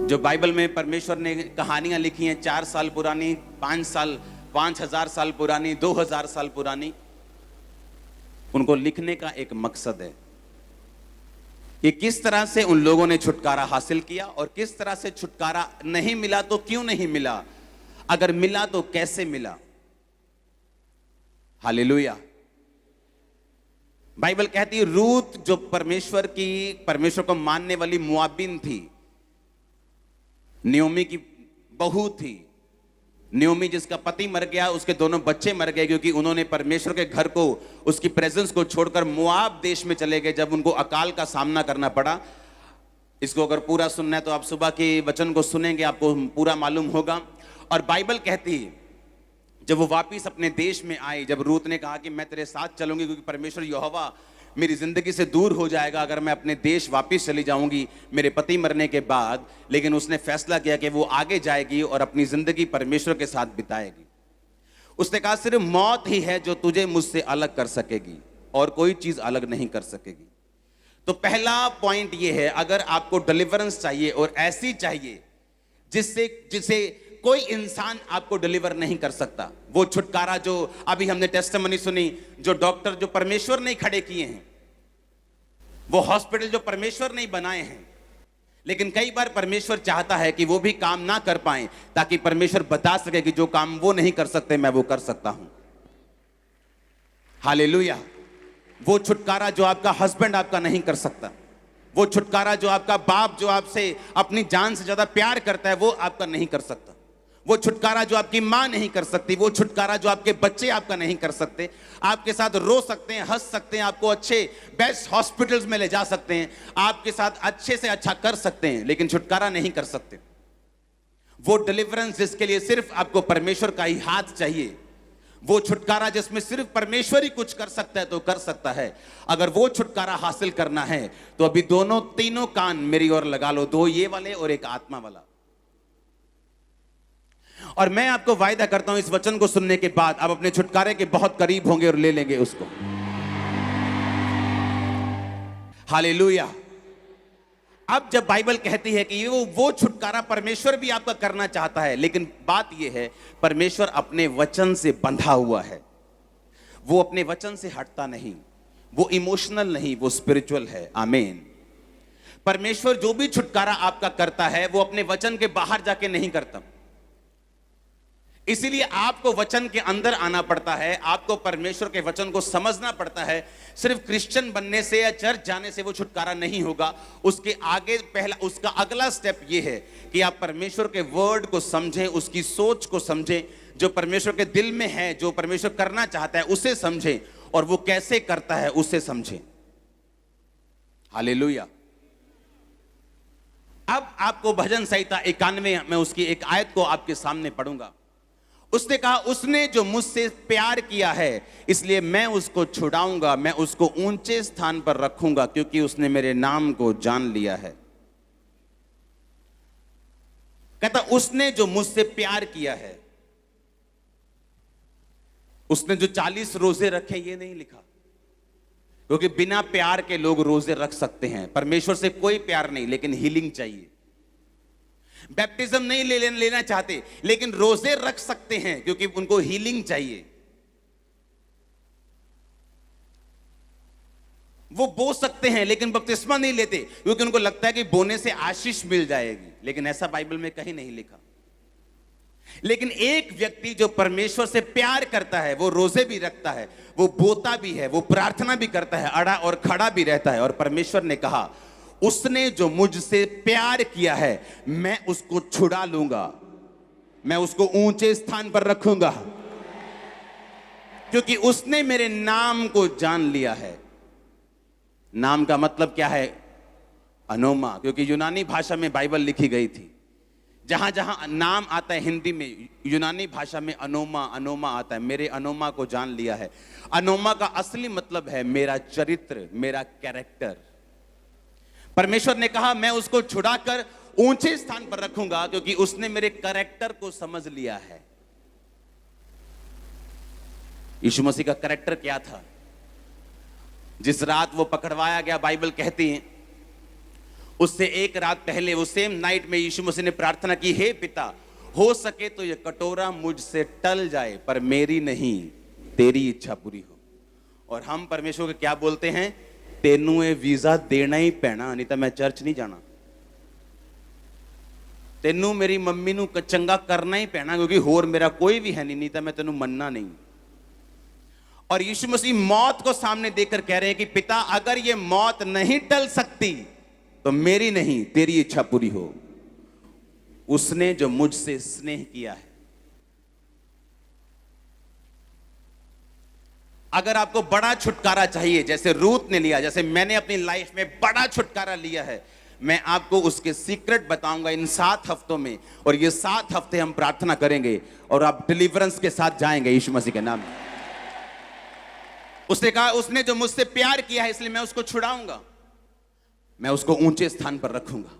जो बाइबल में परमेश्वर ने कहानियां लिखी हैं 4 साल पुरानी, 5 साल, 5000 साल पुरानी, 2000 साल पुरानी, उनको लिखने का एक मकसद है कि किस तरह से उन लोगों ने छुटकारा हासिल किया और किस तरह से छुटकारा नहीं मिला तो क्यों नहीं मिला, अगर मिला तो कैसे मिला। हालेलुया। बाइबल कहती है रूत जो परमेश्वर को मानने वाली मुआबिन थी, नियोमी की बहू थी। नियोमी जिसका पति मर गया, उसके दोनों बच्चे मर गए क्योंकि उन्होंने परमेश्वर के घर को, उसकी प्रेजेंस को छोड़कर मोआब देश में चले गए जब उनको अकाल का सामना करना पड़ा। इसको अगर पूरा सुनना है तो आप सुबह के वचन को सुनेंगे, आपको पूरा मालूम होगा। और बाइबल कहती है जब वो वापिस अपने देश में आई, जब रूत ने कहा कि मैं तेरे साथ चलूंगी क्योंकि परमेश्वर यहोवा मेरी जिंदगी से दूर हो जाएगा अगर मैं अपने देश वापिस चली जाऊंगी मेरे पति मरने के बाद, लेकिन उसने फैसला किया कि वो आगे जाएगी और अपनी जिंदगी परमेश्वर के साथ बिताएगी। उसने कहा सिर्फ मौत ही है जो तुझे मुझसे अलग कर सकेगी और कोई चीज अलग नहीं कर सकेगी। तो पहला पॉइंट ये है, अगर आपको डिलीवरेंस चाहिए और ऐसी चाहिए जिसे कोई इंसान आपको डिलीवर नहीं कर सकता, वो छुटकारा जो अभी हमने टेस्टिमनी सुनी, जो डॉक्टर जो परमेश्वर ने खड़े किए हैं, वो हॉस्पिटल जो परमेश्वर ने बनाए हैं, लेकिन कई बार परमेश्वर चाहता है कि वो भी काम ना कर पाए ताकि परमेश्वर बता सके कि जो काम वो नहीं कर सकते मैं वो कर सकता हूं। हालेलुया। वो छुटकारा जो आपका हस्बैंड आपका नहीं कर सकता, वो छुटकारा जो आपका बाप जो आपसे अपनी जान से ज्यादा प्यार करता है वो आपका नहीं कर सकता, वो छुटकारा जो आपकी मां नहीं कर सकती, वो छुटकारा जो आपके बच्चे आपका नहीं कर सकते। आपके साथ रो सकते हैं, हंस सकते हैं, आपको अच्छे बेस्ट हॉस्पिटल्स में ले जा सकते हैं, आपके साथ अच्छे से अच्छा कर सकते हैं, लेकिन छुटकारा नहीं कर सकते। वो डिलीवरेंस जिसके लिए सिर्फ आपको परमेश्वर का ही हाथ चाहिए, वो छुटकारा जिसमें सिर्फ परमेश्वर ही कुछ कर सकता है तो कर सकता है। अगर वो छुटकारा हासिल करना है तो अभी तीनों कान मेरी ओर लगा लो, 2 ये वाले और एक आत्मा वाला। और मैं आपको वायदा करता हूं इस वचन को सुनने के बाद आप अपने छुटकारे के बहुत करीब होंगे और ले लेंगे उसको। हालेलुया। अब जब बाइबल कहती है कि वो छुटकारा परमेश्वर भी आपका करना चाहता है, लेकिन बात यह है परमेश्वर अपने वचन से बंधा हुआ है, वो अपने वचन से हटता नहीं, वो इमोशनल नहीं, वो स्पिरिचुअल है। आमीन। परमेश्वर जो भी छुटकारा आपका करता है वो अपने वचन के बाहर जाके नहीं करता, इसीलिए आपको वचन के अंदर आना पड़ता है, आपको परमेश्वर के वचन को समझना पड़ता है। सिर्फ क्रिश्चियन बनने से या चर्च जाने से वो छुटकारा नहीं होगा, उसके आगे उसका अगला स्टेप ये है कि आप परमेश्वर के वर्ड को समझें, उसकी सोच को समझें, जो परमेश्वर के दिल में है, जो परमेश्वर करना चाहता है उसे समझें और वो कैसे करता है उसे समझें। हालेलुया। अब आपको भजन संहिता 91 में उसकी एक आयत को आपके सामने पढ़ूंगा। उसने कहा उसने जो मुझसे प्यार किया है इसलिए मैं उसको छुड़ाऊंगा, मैं उसको ऊंचे स्थान पर रखूंगा क्योंकि उसने मेरे नाम को जान लिया है। कहता उसने जो मुझसे प्यार किया है, उसने जो 40 रोजे रखे ये नहीं लिखा, क्योंकि बिना प्यार के लोग रोजे रख सकते हैं, परमेश्वर से कोई प्यार नहीं लेकिन हीलिंग चाहिए। बैप्टिज्म नहीं लेना चाहते लेकिन रोजे रख सकते हैं क्योंकि उनको हीलिंग चाहिए। वो बो सकते हैं लेकिन बपतिस्मा नहीं लेते क्योंकि उनको लगता है कि बोने से आशीष मिल जाएगी, लेकिन ऐसा बाइबल में कहीं नहीं लिखा। लेकिन एक व्यक्ति जो परमेश्वर से प्यार करता है वो रोजे भी रखता है, वो बोता भी है, वो प्रार्थना भी करता है, अड़ा और खड़ा भी रहता है। और परमेश्वर ने कहा उसने जो मुझसे प्यार किया है मैं उसको छुड़ा लूंगा, मैं उसको ऊंचे स्थान पर रखूंगा क्योंकि उसने मेरे नाम को जान लिया है। नाम का मतलब क्या है? अनोमा, क्योंकि यूनानी भाषा में बाइबल लिखी गई थी। जहां जहां नाम आता है हिंदी में, यूनानी भाषा में अनोमा अनोमा आता है। मेरे अनोमा को जान लिया है। अनोमा का असली मतलब है मेरा चरित्र, मेरा कैरेक्टर। परमेश्वर ने कहा मैं उसको छुड़ाकर ऊंचे स्थान पर रखूंगा क्योंकि उसने मेरे कैरेक्टर को समझ लिया है। यीशु मसीह का कैरेक्टर क्या था? जिस रात वो पकड़वाया गया, बाइबल कहती है उससे एक रात पहले, वो सेम नाइट में यीशु मसीह ने प्रार्थना की, हे पिता, हो सके तो यह कटोरा मुझसे टल जाए, पर मेरी नहीं तेरी इच्छा पूरी हो। और हम परमेश्वर को क्या बोलते हैं? तेनू ये वीजा देना ही पैना, नहीं तो मैं चर्च नहीं जाना। तेनू मेरी मम्मी नू चंगा करना ही पैना, क्योंकि होर मेरा कोई भी है नहीं तो मैं तेनू मनना नहीं। और यीशु मसीह मौत को सामने देखकर कह रहे हैं कि पिता, अगर ये मौत नहीं टल सकती तो मेरी नहीं तेरी इच्छा पूरी हो। उसने जो मुझसे स्नेह किया है, अगर आपको बड़ा छुटकारा चाहिए, जैसे रूत ने लिया, जैसे मैंने अपनी लाइफ में बड़ा छुटकारा लिया है, मैं आपको उसके सीक्रेट बताऊंगा इन 7 हफ्तों में। और ये 7 हफ्ते हम प्रार्थना करेंगे और आप डिलीवरेंस के साथ जाएंगे यीशु मसीह के नाम में। उसने कहा, उसने जो मुझसे प्यार किया है इसलिए मैं उसको छुड़ाऊंगा, मैं उसको ऊंचे स्थान पर रखूंगा।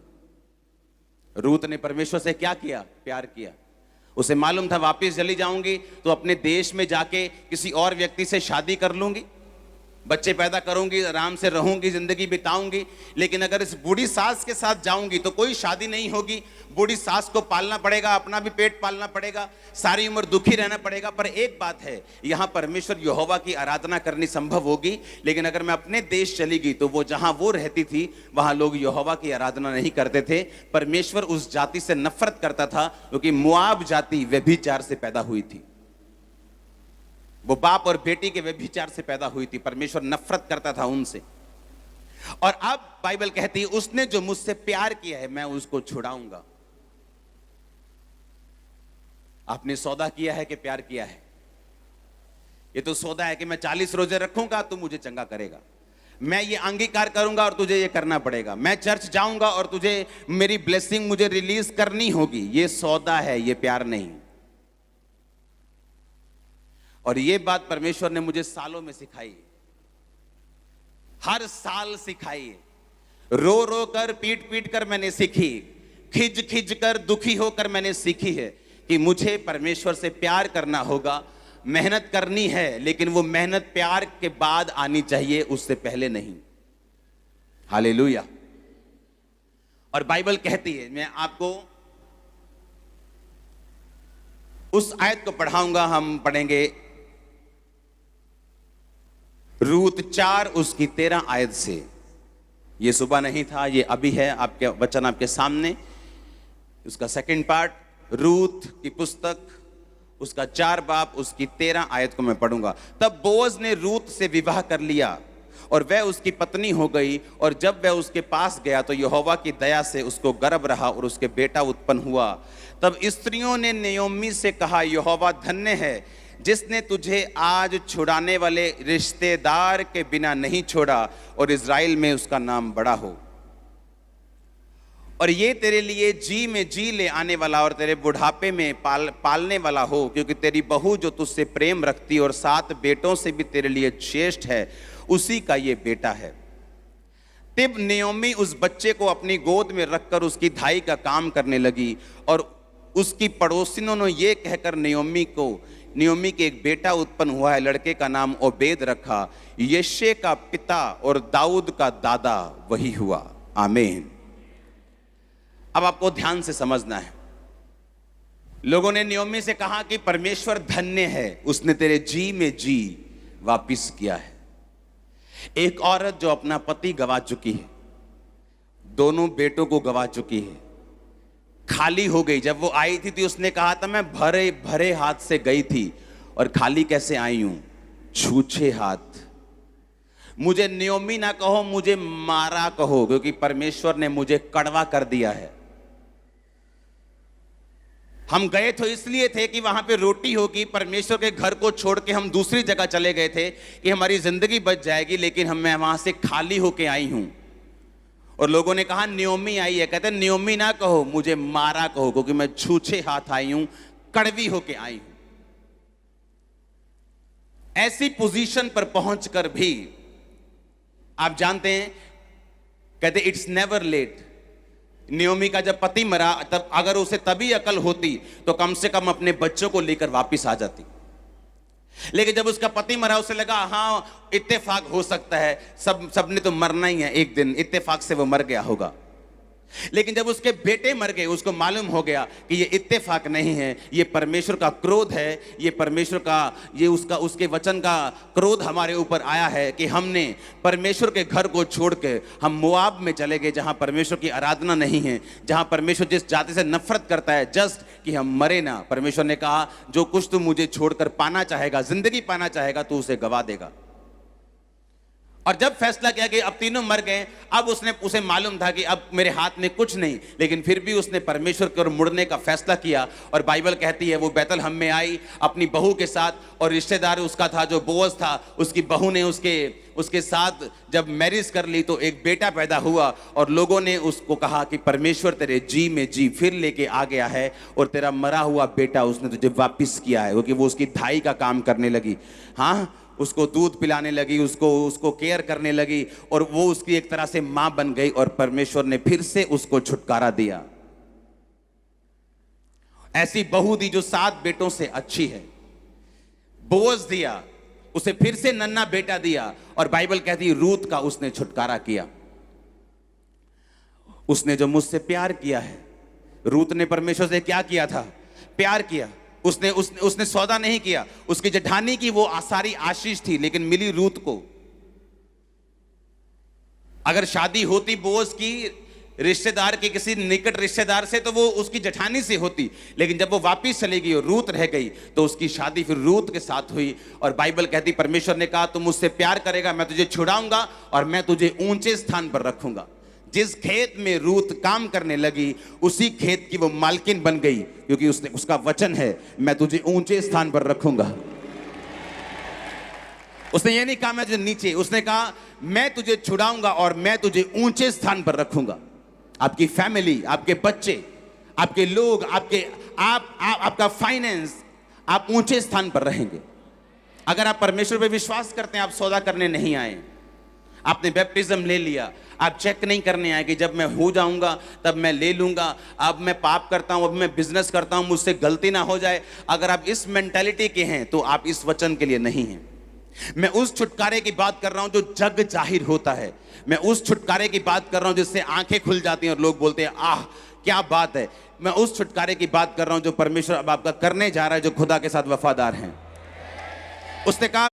रूत ने परमेश्वर से क्या किया? प्यार किया। उसे मालूम था वापस चली जाऊंगी तो अपने देश में जाके किसी और व्यक्ति से शादी कर लूंगी, बच्चे पैदा करूंगी, आराम से रहूंगी, जिंदगी बिताऊंगी। लेकिन अगर इस बूढ़ी सास के साथ जाऊंगी तो कोई शादी नहीं होगी, बूढ़ी सास को पालना पड़ेगा, अपना भी पेट पालना पड़ेगा, सारी उम्र दुखी रहना पड़ेगा। पर एक बात है, यहां परमेश्वर यहोवा की आराधना करनी संभव होगी। लेकिन अगर मैं अपने देश चली गई तो वो जहां वो रहती थी वहां लोग यहोवा की आराधना नहीं करते थे। परमेश्वर उस जाति से नफरत करता था, क्योंकि मोआब जाति व्यभिचार से पैदा हुई थी। वो बाप और बेटी के व्यभिचार से पैदा हुई थी। परमेश्वर नफरत करता था उनसे। और अब बाइबल कहती है, उसने जो मुझसे प्यार किया है मैं उसको छुड़ाऊंगा। आपने सौदा किया है कि प्यार किया है? ये तो सौदा है कि मैं 40 रोजे रखूंगा तो मुझे चंगा करेगा, मैं ये अंगीकार करूंगा और तुझे ये करना पड़ेगा, मैं चर्च जाऊंगा और तुझे मेरी ब्लेसिंग मुझे रिलीज करनी होगी। ये सौदा है, ये प्यार नहीं। और ये बात परमेश्वर ने मुझे सालों में सिखाई, हर साल सिखाई। रो रो कर, पीट पीट कर मैंने सीखी, खिज खिज कर, दुखी होकर मैंने सीखी है कि मुझे परमेश्वर से प्यार करना होगा, मेहनत करनी है, लेकिन वो मेहनत प्यार के बाद आनी चाहिए, उससे पहले नहीं। हालेलुया। और बाइबल कहती है, मैं आपको उस आयत को पढ़ाऊंगा। हम पढ़ेंगे रूत 4 उसकी 13 आयत से। ये सुबह नहीं था, ये अभी है, आपके वचन आपके सामने। उसका सेकंड पार्ट, रूत की पुस्तक, उसका 4 बाब, उसकी 13 आयत को मैं पढ़ूंगा। तब बोअज ने रूत से विवाह कर लिया और वह उसकी पत्नी हो गई। और जब वह उसके पास गया तो यहोवा की दया से उसको गर्भ रहा और उसके बेटा उत्पन्न हुआ। तब स्त्रियों ने नयोमी से कहा, यहोवा धन्य है जिसने तुझे आज छुड़ाने वाले रिश्तेदार के बिना नहीं छोड़ा, और इज़राइल में उसका नाम बड़ा हो। और ये तेरे लिए जी में जी ले आने वाला और तेरे बुढ़ापे में पालने वाला हो, क्योंकि तेरी बहू जो तुझसे प्रेम रखती और 7 बेटों से भी तेरे लिए श्रेष्ठ है, उसी का ये बेटा है। तब नयोमी उस बच्चे को अपनी गोद में रखकर उसकी धाई का काम करने लगी। और उसकी पड़ोसिनों ने ये कहकर नयोमी के एक बेटा उत्पन्न हुआ है, लड़के का नाम ओबेद रखा। यिशै का पिता और दाऊद का दादा वही हुआ। आमीन। अब आपको ध्यान से समझना है। लोगों ने नयोमी से कहा कि परमेश्वर धन्य है, उसने तेरे जी में जी वापिस किया है। एक औरत जो अपना पति गवा चुकी है, दोनों बेटों को गवा चुकी है, खाली हो गई। जब वो आई थी तो उसने कहा था, मैं भरे भरे हाथ से गई थी और खाली कैसे आई हूं? छूछे हाथ। मुझे नयोमी ना कहो, मुझे मारा कहो, क्योंकि परमेश्वर ने मुझे कड़वा कर दिया है। हम गए तो इसलिए थे कि वहां पे रोटी होगी। परमेश्वर के घर को छोड़ के हम दूसरी जगह चले गए थे कि हमारी जिंदगी बच जाएगी, लेकिन मैं वहां से खाली होके आई हूं। और लोगों ने कहा नयोमी आई है, कहते नयोमी ना कहो, मुझे मारा कहो, क्योंकि मैं छूछे हाथ आई हूं, कड़वी होके आई हूं। ऐसी पोजीशन पर पहुंचकर भी आप जानते हैं, कहते इट्स नेवर लेट। नयोमी का जब पति मरा, तब अगर उसे तभी अकल होती तो कम से कम अपने बच्चों को लेकर वापस आ जाती। लेकिन जब उसका पति मरा, उसे लगा हाँ इत्तेफाक हो सकता है, सबने तो मरना ही है एक दिन, इत्तेफाक से वो मर गया होगा। लेकिन जब उसके बेटे मर गए, उसको मालूम हो गया कि ये इत्तेफाक नहीं है, ये परमेश्वर का क्रोध है, ये परमेश्वर का, ये उसके वचन का क्रोध हमारे ऊपर आया है कि हमने परमेश्वर के घर को छोड़ के हम मोआब में चले गए, जहां परमेश्वर की आराधना नहीं है, जहां परमेश्वर जिस जाति से नफरत करता है, जस्ट कि हम मरे ना। परमेश्वर ने कहा जो कुछ तू मुझे छोड़कर पाना चाहेगा, जिंदगी पाना चाहेगा, तू उसे गवा देगा। और जब फैसला किया कि अब तीनों मर गए, अब उसे मालूम था कि अब मेरे हाथ में कुछ नहीं, लेकिन फिर भी उसने परमेश्वर की ओर मुड़ने का फैसला किया। और बाइबल कहती है वो बैतलहम में आई अपनी बहू के साथ, और रिश्तेदार उसका था जो बोअज था, उसकी बहू ने उसके साथ जब मैरिज कर ली तो एक बेटा पैदा हुआ। और लोगों ने उसको कहा कि परमेश्वर तेरे जी में जी फिर लेके आ गया है, और तेरा मरा हुआ बेटा उसने तुझे वापिस किया है, क्योंकि वो उसकी धाई का काम करने लगी। हाँ, उसको दूध पिलाने लगी, उसको केयर करने लगी, और वो उसकी एक तरह से मां बन गई, और परमेश्वर ने फिर से उसको छुटकारा दिया। ऐसी बहू दी जो 7 बेटों से अच्छी है। बोअज दिया, उसे फिर से नन्हा बेटा दिया, और बाइबल कहती है रूत का उसने छुटकारा किया। उसने जो मुझसे प्यार किया है, रूत ने परमेश्वर से क्या किया था? प्यार किया। उसने सौदा नहीं किया। उसकी जेठानी की वो सारी आशीष थी, लेकिन मिली रूत को। अगर शादी होती बोअज की रिश्तेदार के किसी निकट रिश्तेदार से, तो वो उसकी जेठानी से होती, लेकिन जब वो वापिस चली गई और रूत रह गई, तो उसकी शादी फिर रूत के साथ हुई। और बाइबल कहती परमेश्वर ने कहा तुम मुझसे प्यार करेगा, मैं तुझे छुड़ाऊंगा और मैं तुझे ऊंचे स्थान पर रखूंगा। जिस खेत में रूत काम करने लगी, उसी खेत की वो मालकिन बन गई, क्योंकि उसका वचन है मैं तुझे ऊंचे स्थान पर रखूंगा। उसने ये नहीं कहा मैं तुझे नीचे, उसने कहा मैं तुझे छुड़ाऊंगा और मैं तुझे ऊंचे स्थान पर रखूंगा। आपकी फैमिली, आपके बच्चे, आपके लोग, आपका फाइनेंस, आप ऊंचे स्थान पर रहेंगे। अगर आप परमेश्वर पे विश्वास करते हैं, आप सौदा करने नहीं आए, आपने बैप्टिज्म ले लिया, आप चेक नहीं करने आए कि जब मैं हो जाऊंगा तब मैं ले लूंगा, अब मैं पाप करता हूं, अब मैं बिजनेस करता हूं, मुझसे गलती ना हो जाए। अगर आप इस मेंटालिटी के हैं तो आप इस वचन के लिए नहीं हैं। मैं उस छुटकारे की बात कर रहा हूं जो जग जाहिर होता है। मैं उस छुटकारे की बात कर रहा हूं जिससे आंखें खुल जाती हैं और लोग बोलते हैं आह क्या बात है। मैं उस छुटकारे की बात कर रहा हूं जो परमेश्वर अब आपका करने जा रहा है, जो खुदा के साथ वफादार हैं। उसने कहा